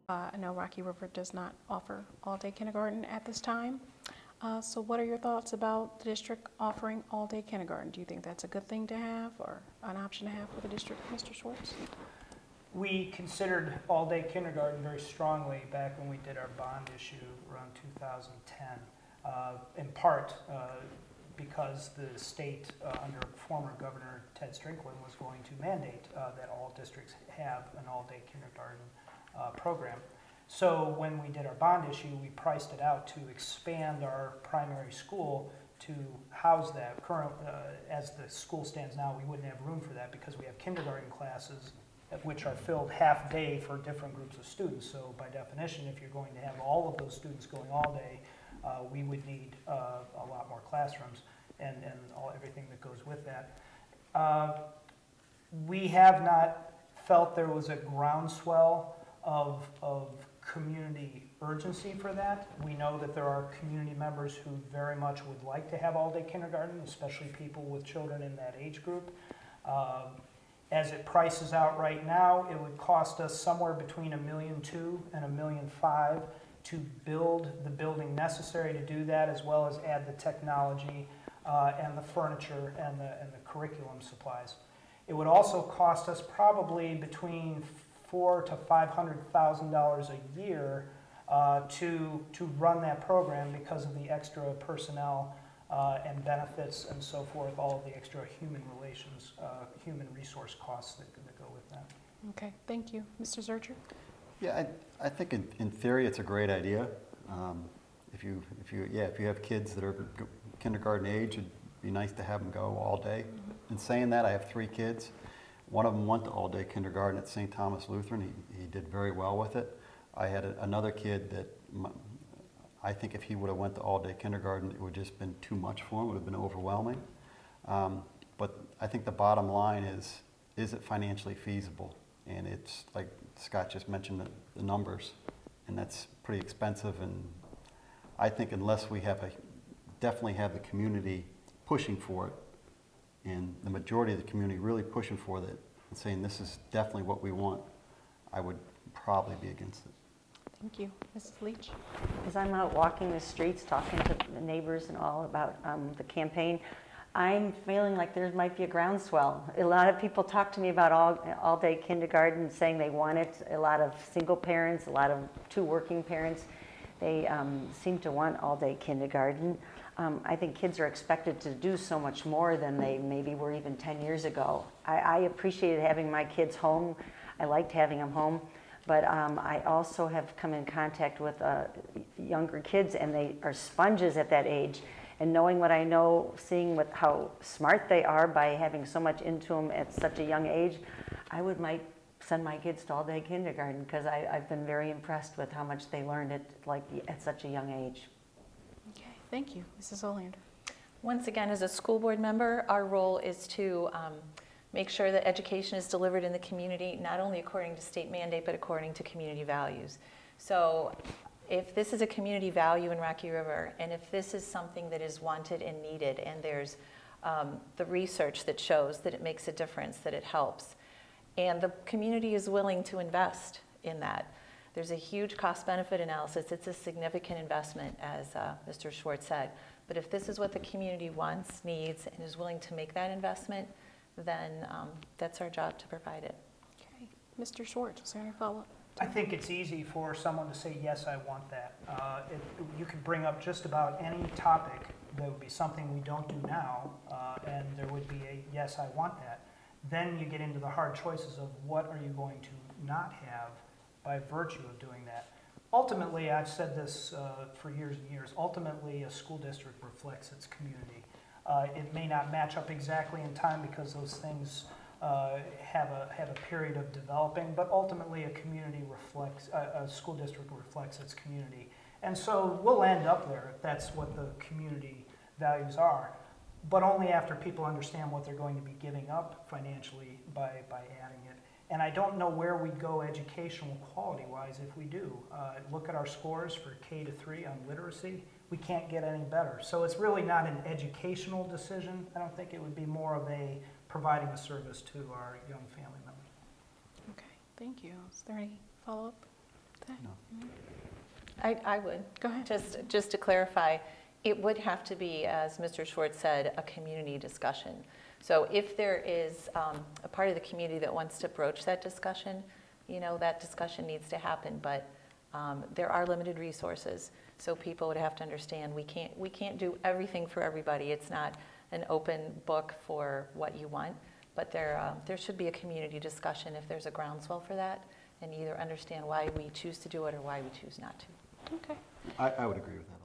I know Rocky River does not offer all-day kindergarten at this time. So what are your thoughts about the district offering all-day kindergarten? Do you think that's a good thing to have or an option to have for the district, Mr. Swartz? We considered all-day kindergarten very strongly back when we did our bond issue around 2010, in part because the state under former Governor Ted Strickland was going to mandate that all districts have an all-day kindergarten program. So when we did our bond issue, we priced it out to expand our primary school to house that. As the school stands now, we wouldn't have room for that because we have kindergarten classes which are filled half day for different groups of students. So by definition, if you're going to have all of those students going all day, we would need a lot more classrooms and everything that goes with that. We have not felt there was a groundswell of community urgency for that. We know that there are community members who very much would like to have all-day kindergarten, especially people with children in that age group. As it prices out right now, it would cost us somewhere between $1.2 million and $1.5 million to build the building necessary to do that, as well as add the technology and the furniture and the curriculum supplies. It would also cost us probably between $400,000 to $500,000 a year to run that program because of the extra personnel and benefits and so forth, all of the extra human relations, human resource costs that go with that. Okay, thank you. Mr. Zuercher? Yeah, I think in theory it's a great idea. If you have kids that are kindergarten age, it'd be nice to have them go all day. In saying that, I have 3 kids. One of them went to all-day kindergarten at St. Thomas Lutheran. He did very well with it. I had another kid that I think if he would have went to all-day kindergarten, it would have just been too much for him. It would have been overwhelming. But I think the bottom line is it financially feasible? And it's like Scott just mentioned the numbers, and that's pretty expensive. And I think unless we definitely have the community pushing for it, and the majority of the community really pushing for it and saying this is definitely what we want, I would probably be against it. Thank you. Mrs. Leitch? As I'm out walking the streets, talking to the neighbors and all about the campaign, I'm feeling like there might be a groundswell. A lot of people talk to me about all-day kindergarten, saying they want it. A lot of single parents, a lot of 2 working parents, they seem to want all-day kindergarten. I think kids are expected to do so much more than they maybe were even 10 years ago. I appreciated having my kids home. I liked having them home. But I also have come in contact with younger kids, and they are sponges at that age. And knowing what I know, seeing how smart they are by having so much into them at such a young age, I might send my kids to all-day kindergarten because I've been very impressed with how much they learned at such a young age. Okay, thank you. Mrs. Olander? Once again, as a school board member, our role is to make sure that education is delivered in the community, not only according to state mandate, but according to community values. So if this is a community value in Rocky River, and if this is something that is wanted and needed, and there's the research that shows that it makes a difference, that it helps, and the community is willing to invest in that, there's a huge cost-benefit analysis. It's a significant investment, as Mr. Swartz said. But if this is what the community wants, needs, and is willing to make that investment, then that's our job to provide it. Okay. Mr. Swartz, was there any follow-up? I think it's easy for someone to say, yes, I want that. You could bring up just about any topic that would be something we don't do now, and there would be a, yes, I want that. Then you get into the hard choices of what are you going to not have by virtue of doing that. Ultimately, I've said this for years and years, ultimately a school district reflects its community. It may not match up exactly in time because those things have a period of developing, but ultimately a school district reflects its community. And so we'll end up there if that's what the community values are, but only after people understand what they're going to be giving up financially by adding it. And I don't know where we'd go educational quality-wise if we do. Look at our scores for K-3 on literacy. We can't get any better. So it's really not an educational decision. I don't think it would be more of a providing a service to our young family members. Okay, thank you. Is there any follow-up? Okay. No. I would. Go ahead. Just to clarify, it would have to be, as Mr. Schwartz said, a community discussion. So if there is a part of the community that wants to broach that discussion, you know, that discussion needs to happen. But there are limited resources, so people would have to understand we can't do everything for everybody. It's not an open book for what you want, but there should be a community discussion if there's a groundswell for that, and either understand why we choose to do it or why we choose not to. Okay. I would agree with that.